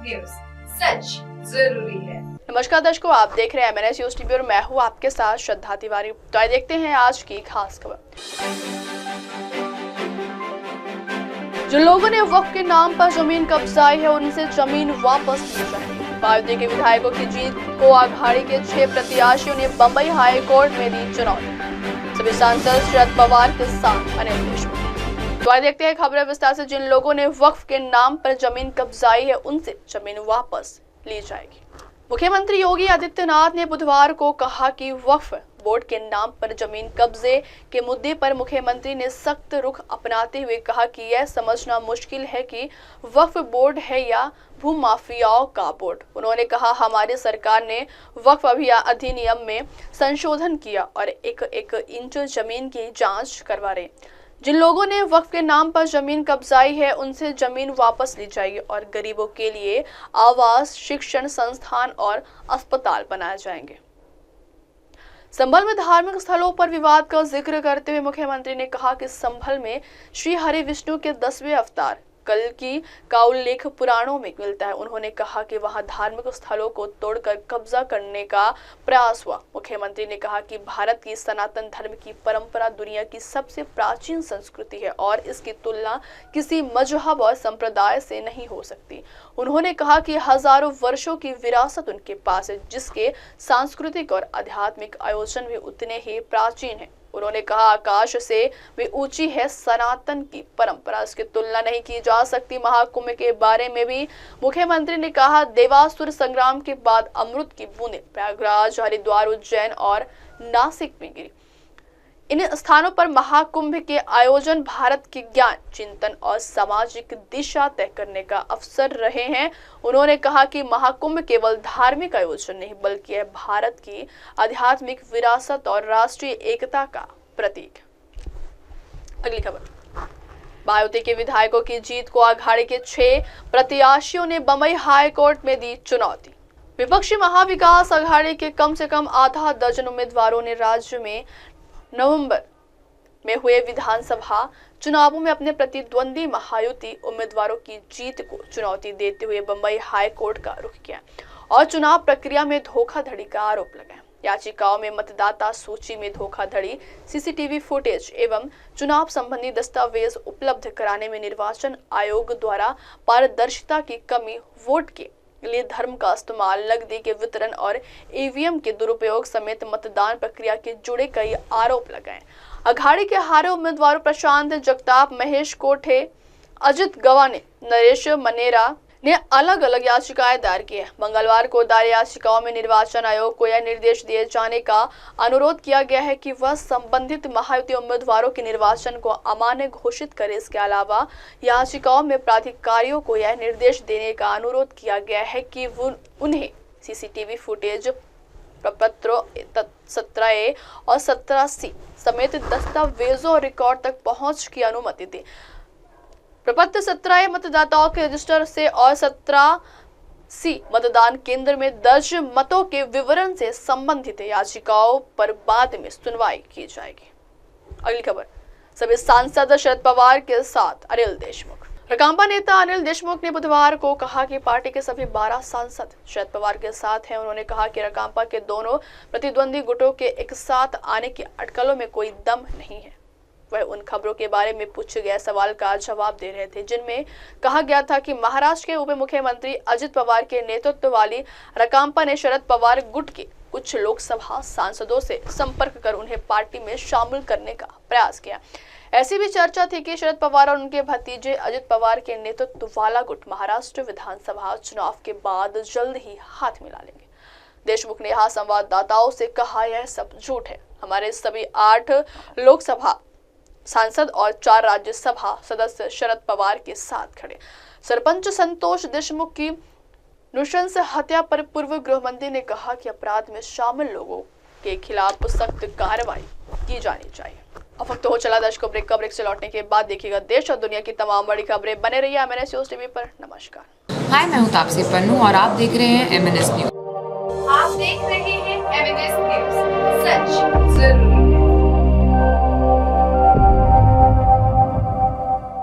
News, सच जरूरी है। नमस्कार दर्शकों, आप देख रहे हैं MNS न्यूज टीवी और मैं हूं आपके साथ श्रद्धा तिवारी। तो आइए देखते हैं आज की खास खबर। जिन लोगों ने वक्फ के नाम पर जमीन कब्जाई है उनसे जमीन वापस ली जाएगी। बायोती के विधायकों की जीत को अघाड़ी के 6 प्रत्याशियों ने बंबई हाई कोर्ट में दी चुनौती। सभी सांसद शरद पवार के साथ अनिल देशमुख। तो आइए देखते हैं खबरें विस्तार से। जिन लोगों ने वक्फ के नाम पर जमीन कब्जाई है उनसे जमीन वापस ली जाएगी। मुख्यमंत्री योगी आदित्यनाथ ने बुधवार को कहा कि वक्फ बोर्ड के नाम पर जमीन कब्जे के मुद्दे पर मुख्यमंत्री ने सख्त रुख अपनाते हुए कहा कि यह समझना मुश्किल है कि वक्फ बोर्ड है या भूमाफियाओं का बोर्ड। उन्होंने कहा, हमारी सरकार ने वक्फ अधिनियम में संशोधन किया और एक इंच जमीन की जांच करवा रहे। जिन लोगों ने वक्फ के नाम पर जमीन कब्जाई है उनसे जमीन वापस ली जाएगी और गरीबों के लिए आवास, शिक्षण संस्थान और अस्पताल बनाए जाएंगे। संभल में धार्मिक स्थलों पर विवाद का जिक्र करते हुए मुख्यमंत्री ने कहा कि संभल में श्री हरि विष्णु के 10वें अवतार कल्कि का उल्लेख पुराणों में मिलता है। उन्होंने कहा कि वहां धार्मिक स्थलों को तोड़कर कब्जा करने का प्रयास हुआ। मुख्यमंत्री ने कहा कि भारत की सनातन धर्म की परंपरा दुनिया की सबसे प्राचीन संस्कृति है और इसकी तुलना किसी मजहब और संप्रदाय से नहीं हो सकती। उन्होंने कहा कि हजारों वर्षों की विरासत उनके पास है, जिसके सांस्कृतिक और आध्यात्मिक आयोजन भी उतने ही प्राचीन है। उन्होंने कहा, आकाश से भी ऊंची है सनातन की परंपरा, इसकी तुलना नहीं की जा सकती। महाकुंभ के बारे में भी मुख्यमंत्री ने कहा, देवासुर संग्राम के बाद अमृत की बूंदें प्रयागराज, हरिद्वार, उज्जैन और नासिक में गिरी। इन स्थानों पर महाकुंभ के आयोजन भारत के ज्ञान, चिंतन और सामाजिक दिशा तय करने का अवसर रहे हैं। उन्होंने कहा कि महाकुंभ केवल धार्मिक आयोजन नहीं बल्कि है भारत की आध्यात्मिक विरासत और राष्ट्रीय एकता का प्रतीक। अगली खबर। बायोती के विधायकों की जीत को अघाड़ी के 6 प्रत्याशियों ने बंबई हाई कोर्ट में दी चुनौती। विपक्षी महाविकास अघाड़ी के कम से कम आधा दर्जन उम्मीदवारों ने राज्य में नवंबर में हुए विधानसभा चुनावों में अपने प्रतिद्वंदी महायुति उम्मीदवारों की जीत को चुनौती देते हुए बंबई हाई कोर्ट का रुख किया और चुनाव प्रक्रिया में धोखाधड़ी का आरोप लगाया। याचिकाओं में मतदाता सूची में धोखाधड़ी, सीसीटीवी फुटेज एवं चुनाव संबंधी दस्तावेज उपलब्ध कराने में निर्वाचन आयोग द्वारा पारदर्शिता की कमी, वोट के लिए धर्म का इस्तेमाल, नकदी के वितरण और ईवीएम के दुरुपयोग समेत मतदान प्रक्रिया के जुड़े कई आरोप लगाए। अघाड़ी के हारे उम्मीदवारों प्रशांत जगताप, महेश कोठे, अजित गवाने, नरेश मनेरा ने अलग अलग याचिकाएं दायर की है। मंगलवार को दायर याचिकाओं में निर्वाचन आयोग को यह निर्देश दिए जाने का अनुरोध किया गया है कि वह संबंधित महायुति उम्मीदवारों के निर्वाचन को अमान्य घोषित करे। इसके अलावा याचिकाओं में प्राधिकारियों को यह निर्देश देने का अनुरोध किया गया है कि उन्हें सीसीटीवी फुटेज प्रपत्रों 17A और 17C समेत दस्तावेजों और रिकॉर्ड तक पहुंच की अनुमति दी। प्रपत्र 17A मतदाताओं के रजिस्टर से और 17C मतदान केंद्र में दर्ज मतों के विवरण से संबंधित याचिकाओं पर बाद में सुनवाई की जाएगी। अगली खबर। सभी सांसद शरद पवार के साथ अनिल देशमुख। राकांपा नेता अनिल देशमुख ने बुधवार को कहा कि पार्टी के सभी 12 सांसद शरद पवार के साथ हैं। उन्होंने कहा कि राकांपा के दोनों प्रतिद्वंदी गुटों के एक साथ आने की अटकलों में कोई दम नहीं है। वह उन खबरों के बारे में पूछे गए सवाल का जवाब दे रहे थे जिनमें कहा गया था कि महाराष्ट्र के उप मुख्यमंत्री अजित पवार के नेतृत्व वाली राकांपा ने शरद पवार गुट के कुछ लोकसभा सांसदों से संपर्क कर उन्हें पार्टी में शामिल करने का प्रयास किया। ऐसी भी चर्चा थी कि शरद पवार और उनके भतीजे अजित पवार के नेतृत्व वाला गुट महाराष्ट्र विधानसभा चुनाव के बाद जल्द ही हाथ मिला लेंगे। देशमुख ने यहाँ संवाददाताओं से कहा, यह सब झूठ है। हमारे सभी 8 लोकसभा सांसद और 4 राज्यसभा सदस्य शरद पवार के साथ खड़े। सरपंच संतोष देशमुख की नृशंस हत्या पर पूर्व गृह मंत्री ने कहा कि अपराध में शामिल लोगों के खिलाफ सख्त कार्रवाई की जानी चाहिए। अब वक्त हो चला दर्शकों ब्रेक का। ब्रेक से लौटने के बाद देखिएगा देश और दुनिया की तमाम बड़ी खबरें। बने रहिए MNS न्यूज टीवी पर। नमस्कार। हाय, मैं हूँ तापसी पन्नू और आप देख रहे हैं MNS न्यूज। आप देख रहे हैं MNS न्यूज, सच जरूरी।